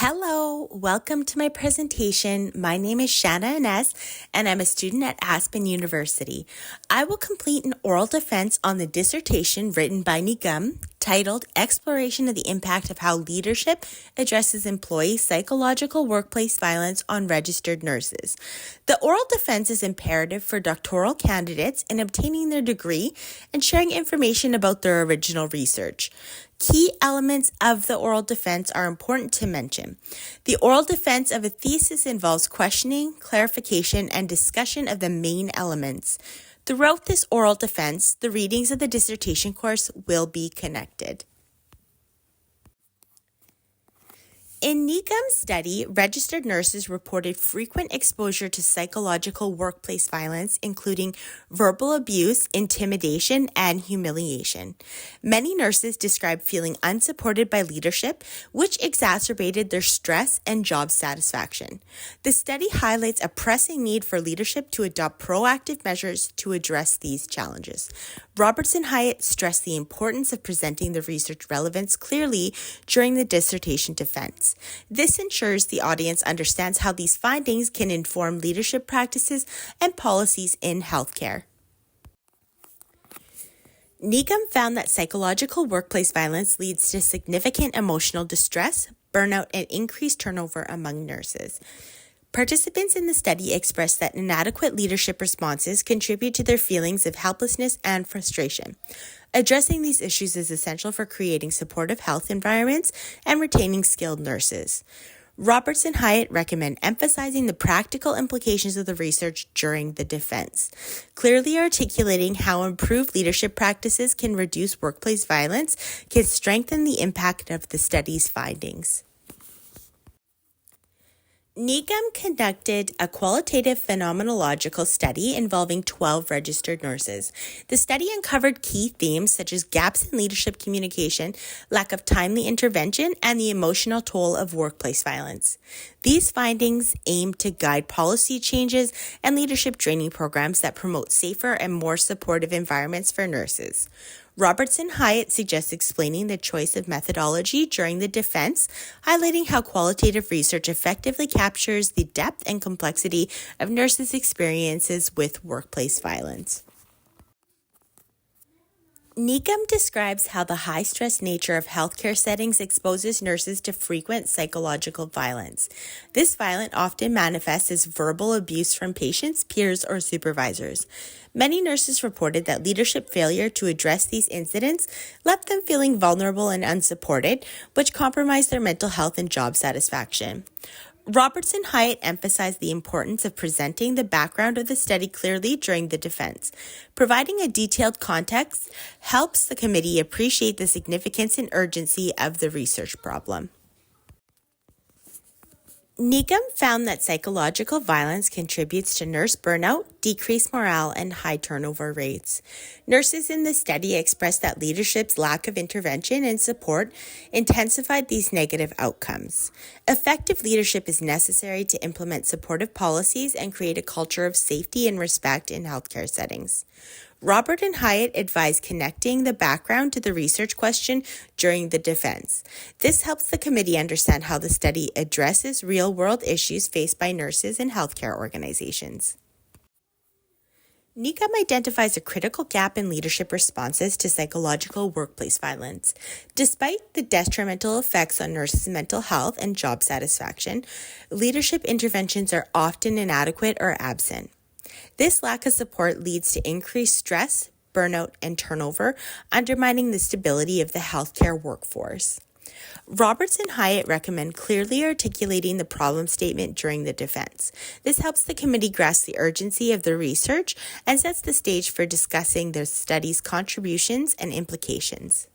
Hello, welcome to my presentation. My name is Shanna Anness, and I'm a student at Aspen University. I will complete an oral defense on the dissertation written by Nigam, titled Exploration of the Impact of How Leadership Addresses Employee Psychological Workplace Violence on Registered Nurses. The oral defense is imperative for doctoral candidates in obtaining their degree and sharing information about their original research. Key elements of the oral defense are important to mention. The oral defense of a thesis involves questioning, clarification, and discussion of the main elements. Throughout this oral defense, the readings of the dissertation course will be connected. In Nigam's study, registered nurses reported frequent exposure to psychological workplace violence, including verbal abuse, intimidation, and humiliation. Many nurses described feeling unsupported by leadership, which exacerbated their stress and job satisfaction. The study highlights a pressing need for leadership to adopt proactive measures to address these challenges. Robertson Hyatt stressed the importance of presenting the research relevance clearly during the dissertation defense. This ensures the audience understands how these findings can inform leadership practices and policies in healthcare. Nigam found that psychological workplace violence leads to significant emotional distress, burnout, and increased turnover among nurses. Participants in the study expressed that inadequate leadership responses contribute to their feelings of helplessness and frustration. Addressing these issues is essential for creating supportive health environments and retaining skilled nurses. Robertson Hyatt recommend emphasizing the practical implications of the research during the defense, clearly articulating how improved leadership practices can reduce workplace violence can strengthen the impact of the study's findings. Nigam conducted a qualitative phenomenological study involving 12 registered nurses. The study uncovered key themes such as gaps in leadership communication, lack of timely intervention, and the emotional toll of workplace violence. These findings aim to guide policy changes and leadership training programs that promote safer and more supportive environments for nurses. Robertson Hyatt suggests explaining the choice of methodology during the defense, highlighting how qualitative research effectively captures the depth and complexity of nurses' experiences with workplace violence. Nigam describes how the high-stress nature of healthcare settings exposes nurses to frequent psychological violence. This violence often manifests as verbal abuse from patients, peers, or supervisors. Many nurses reported that leadership failure to address these incidents left them feeling vulnerable and unsupported, which compromised their mental health and job satisfaction. Robertson Hyatt emphasized the importance of presenting the background of the study clearly during the defense. Providing a detailed context helps the committee appreciate the significance and urgency of the research problem. Nigam found that psychological violence contributes to nurse burnout, decreased morale, and high turnover rates. Nurses in the study expressed that leadership's lack of intervention and support intensified these negative outcomes. Effective leadership is necessary to implement supportive policies and create a culture of safety and respect in healthcare settings. Robertson Hyatt advised connecting the background to the research question during the defense. This helps the committee understand how the study addresses real-world issues faced by nurses and healthcare organizations. Nigam identifies a critical gap in leadership responses to psychological workplace violence. Despite the detrimental effects on nurses' mental health and job satisfaction, leadership interventions are often inadequate or absent. This lack of support leads to increased stress, burnout, and turnover, undermining the stability of the healthcare workforce. Robertson Hyatt recommend clearly articulating the problem statement during the defense. This helps the committee grasp the urgency of the research and sets the stage for discussing the study's contributions and implications.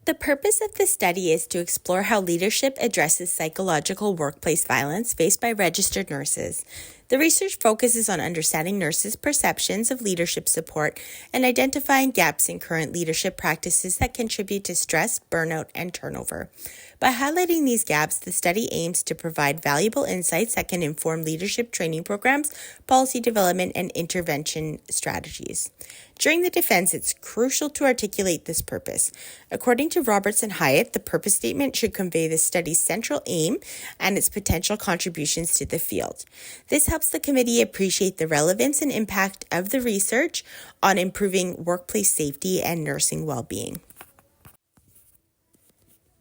The purpose of the study is to explore how leadership addresses psychological workplace violence faced by registered nurses. The research focuses on understanding nurses' perceptions of leadership support and identifying gaps in current leadership practices that contribute to stress, burnout, and turnover. By highlighting these gaps, the study aims to provide valuable insights that can inform leadership training programs, policy development, and intervention strategies. During the defense, it's crucial to articulate this purpose. According to Roberts and Hyatt, the purpose statement should convey the study's central aim and its potential contributions to the field. This helps the committee appreciate the relevance and impact of the research on improving workplace safety and nursing well-being.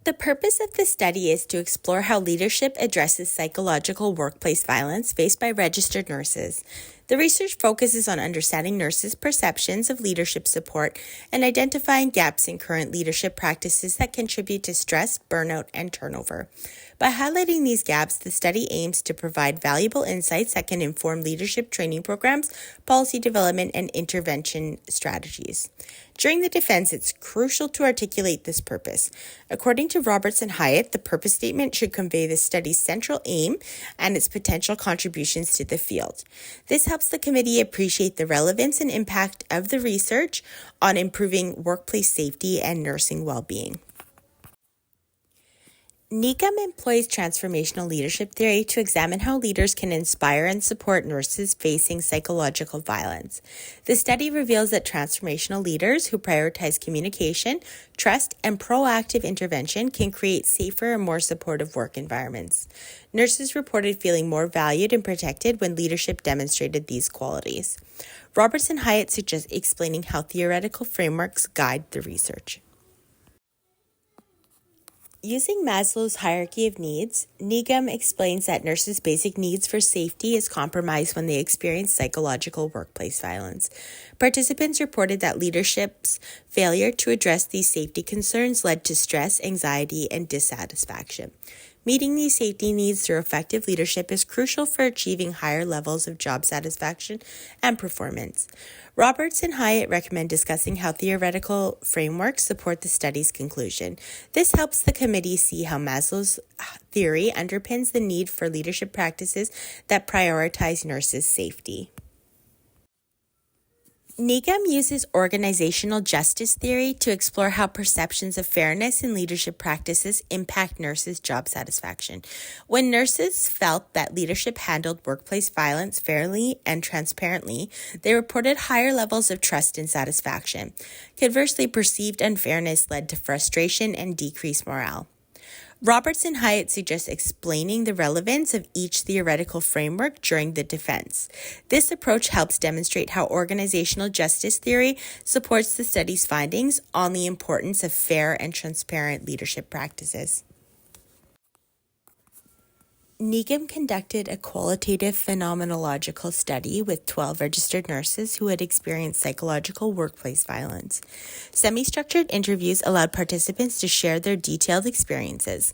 The purpose of the study is to explore how leadership addresses psychological workplace violence faced by registered nurses. The research focuses on understanding nurses' perceptions of leadership support and identifying gaps in current leadership practices that contribute to stress, burnout, and turnover. By highlighting these gaps, the study aims to provide valuable insights that can inform leadership training programs, policy development, and intervention strategies. During the defense, it's crucial to articulate this purpose. According to Roberts and Hyatt, the purpose statement should convey the study's central aim and its potential contributions to the field. This helps the committee appreciate the relevance and impact of the research on improving workplace safety and nursing well-being. NECUM employs transformational leadership theory to examine how leaders can inspire and support nurses facing psychological violence. The study reveals that transformational leaders who prioritize communication, trust, and proactive intervention can create safer and more supportive work environments. Nurses reported feeling more valued and protected when leadership demonstrated these qualities. Roberts and Hyatt suggest explaining how theoretical frameworks guide the research. Using Maslow's hierarchy of needs, NECUM explains that nurses' basic needs for safety is compromised when they experience psychological workplace violence. Participants reported that leadership's failure to address these safety concerns led to stress, anxiety, and dissatisfaction. Meeting these safety needs through effective leadership is crucial for achieving higher levels of job satisfaction and performance. Roberts and Hyatt recommend discussing how theoretical frameworks support the study's conclusion. This helps the committee see how Maslow's theory underpins the need for leadership practices that prioritize nurses' safety. NECUM uses organizational justice theory to explore how perceptions of fairness in leadership practices impact nurses' job satisfaction. When nurses felt that leadership handled workplace violence fairly and transparently, they reported higher levels of trust and satisfaction. Conversely, perceived unfairness led to frustration and decreased morale. Roberts and Hyatt suggest explaining the relevance of each theoretical framework during the defense. This approach helps demonstrate how organizational justice theory supports the study's findings on the importance of fair and transparent leadership practices. NECUM conducted a qualitative phenomenological study with 12 registered nurses who had experienced psychological workplace violence. Semi-structured interviews allowed participants to share their detailed experiences.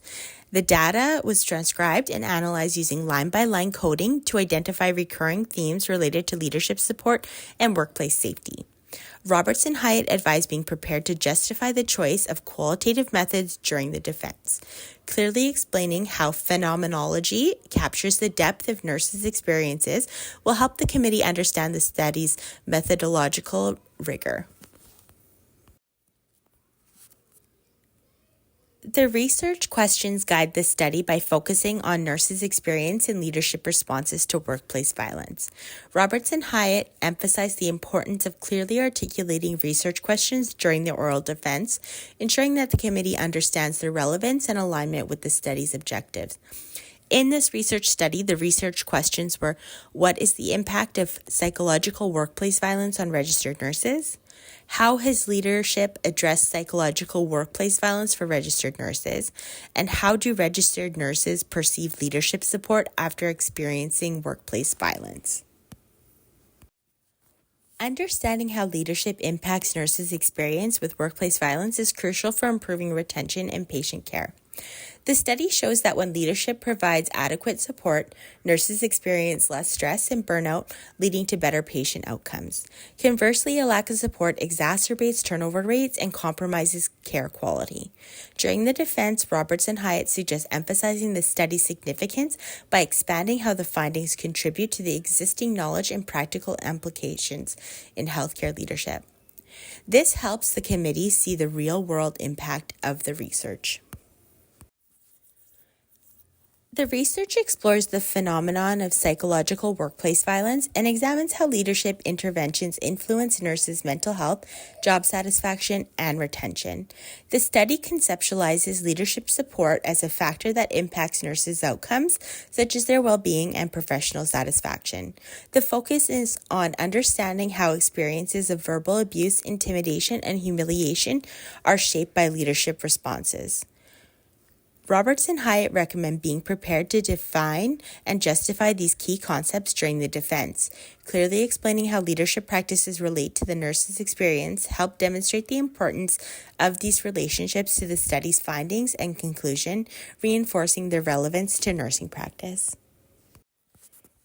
The data was transcribed and analyzed using line-by-line coding to identify recurring themes related to leadership support and workplace safety. Roberts and Hyatt advised being prepared to justify the choice of qualitative methods during the defense, clearly explaining how phenomenology captures the depth of nurses' experiences will help the committee understand the study's methodological rigor. The research questions guide the study by focusing on nurses' experience and leadership responses to workplace violence. Roberts and Hyatt emphasize the importance of clearly articulating research questions during the oral defense, ensuring that the committee understands their relevance and alignment with the study's objectives. In this research study, the research questions were: what is the impact of psychological workplace violence on registered nurses? How has leadership addressed psychological workplace violence for registered nurses? And how do registered nurses perceive leadership support after experiencing workplace violence? Understanding how leadership impacts nurses' experience with workplace violence is crucial for improving retention and patient care. The study shows that when leadership provides adequate support, nurses experience less stress and burnout, leading to better patient outcomes. Conversely, a lack of support exacerbates turnover rates and compromises care quality. During the defense, Roberts and Hyatt suggest emphasizing the study's significance by expanding how the findings contribute to the existing knowledge and practical implications in healthcare leadership. This helps the committee see the real-world impact of the research. The research explores the phenomenon of psychological workplace violence and examines how leadership interventions influence nurses' mental health, job satisfaction, and retention. The study conceptualizes leadership support as a factor that impacts nurses' outcomes, such as their well-being and professional satisfaction. The focus is on understanding how experiences of verbal abuse, intimidation, and humiliation are shaped by leadership responses. Roberts and Hyatt recommend being prepared to define and justify these key concepts during the defense. Clearly explaining how leadership practices relate to the nurse's experience help demonstrate the importance of these relationships to the study's findings and conclusion, reinforcing their relevance to nursing practice.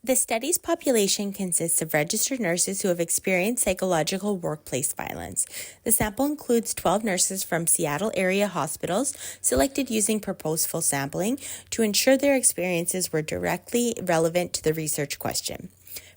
The study's population consists of registered nurses who have experienced psychological workplace violence. The sample includes 12 nurses from Seattle area hospitals selected using purposeful sampling to ensure their experiences were directly relevant to the research question.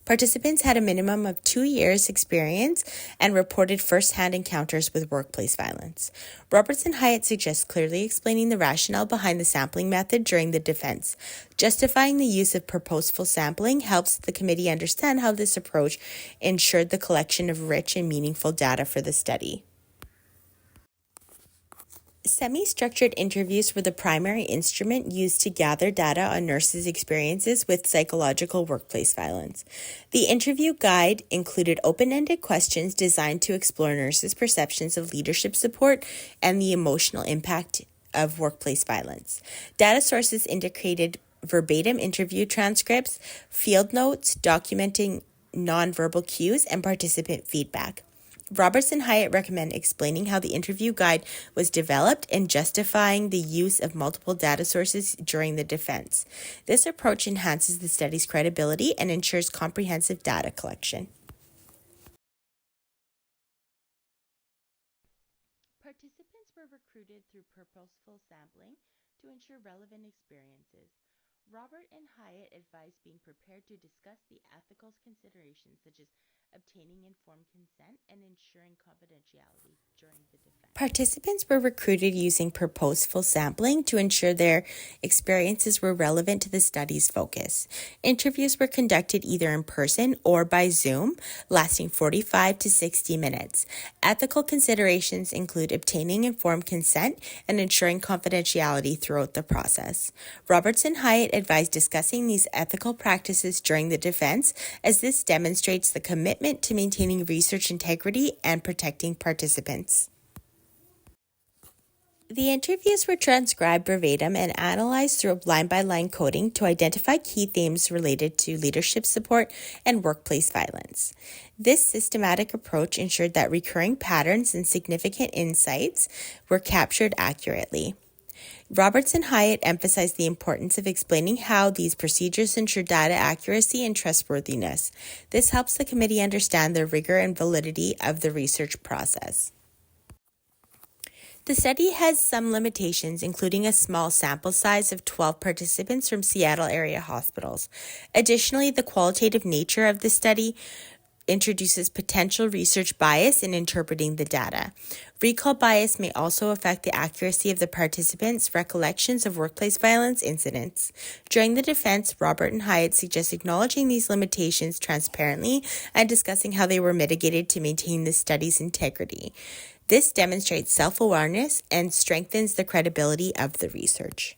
Participants had a minimum of 2 years' experience and reported first-hand encounters with workplace violence. Roberts and Hyatt suggest clearly explaining the rationale behind the sampling method during the defense. Justifying the use of purposeful sampling helps the committee understand how this approach ensured the collection of rich and meaningful data for the study. Semi-structured interviews were the primary instrument used to gather data on nurses' experiences with psychological workplace violence. The interview guide included open-ended questions designed to explore nurses' perceptions of leadership support and the emotional impact of workplace violence. Data sources indicated verbatim interview transcripts, field notes documenting nonverbal cues, and participant feedback. Roberts and Hyatt recommend explaining how the interview guide was developed and justifying the use of multiple data sources during the defense. This approach enhances the study's credibility and ensures comprehensive data collection. Participants were recruited through purposeful sampling to ensure relevant experiences. Robert and Hyatt advised being prepared to discuss the ethical considerations such as obtaining informed consent and ensuring confidentiality during the defense. Participants were recruited using purposeful sampling to ensure their experiences were relevant to the study's focus. Interviews were conducted either in person or by Zoom, lasting 45 to 60 minutes. Ethical considerations include obtaining informed consent and ensuring confidentiality throughout the process. Roberts and Hyatt advised discussing these ethical practices during the defense, as this demonstrates the commitment to maintaining research integrity and protecting participants. The interviews were transcribed verbatim and analyzed through line-by-line coding to identify key themes related to leadership support and workplace violence. This systematic approach ensured that recurring patterns and significant insights were captured accurately. Roberts and Hyatt emphasized the importance of explaining how these procedures ensure data accuracy and trustworthiness. This helps the committee understand the rigor and validity of the research process. The study has some limitations, including a small sample size of 12 participants from Seattle area hospitals. Additionally, the qualitative nature of the study introduces potential research bias in interpreting the data. Recall bias may also affect the accuracy of the participants' recollections of workplace violence incidents. During the defense, Robert and Hyatt suggest acknowledging these limitations transparently and discussing how they were mitigated to maintain the study's integrity. This demonstrates self-awareness and strengthens the credibility of the research.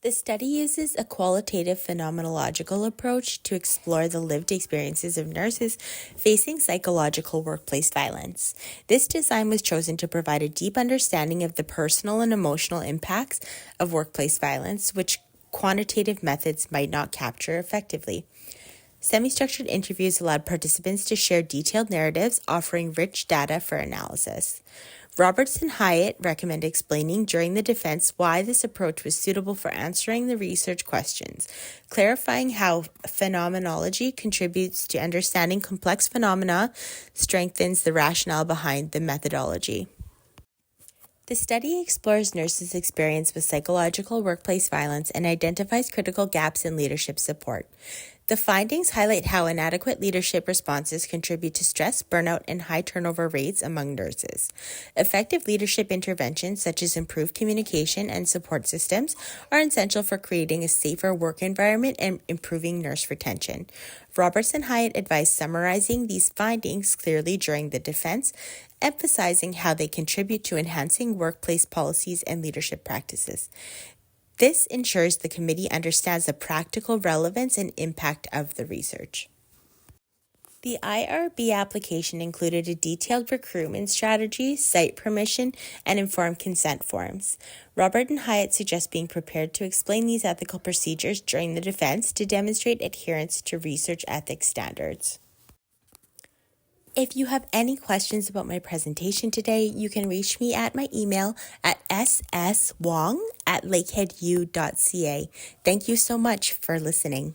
The study uses a qualitative phenomenological approach to explore the lived experiences of nurses facing psychological workplace violence. This design was chosen to provide a deep understanding of the personal and emotional impacts of workplace violence, which quantitative methods might not capture effectively. Semi-structured interviews allowed participants to share detailed narratives, offering rich data for analysis. Roberts and Hyatt recommend explaining during the defense why this approach was suitable for answering the research questions, clarifying how phenomenology contributes to understanding complex phenomena, strengthens the rationale behind the methodology. The study explores nurses' experience with psychological workplace violence and identifies critical gaps in leadership support. The findings highlight how inadequate leadership responses contribute to stress, burnout, and high turnover rates among nurses. Effective leadership interventions, such as improved communication and support systems, are essential for creating a safer work environment and improving nurse retention. Roberts and Hyatt advised summarizing these findings clearly during the defense, emphasizing how they contribute to enhancing workplace policies and leadership practices. This ensures the committee understands the practical relevance and impact of the research. The IRB application included a detailed recruitment strategy, site permission, and informed consent forms. Robert and Hyatt suggest being prepared to explain these ethical procedures during the defense to demonstrate adherence to research ethics standards. If you have any questions about my presentation today, you can reach me at my email at sswong@lakeheadu.ca. Thank you so much for listening.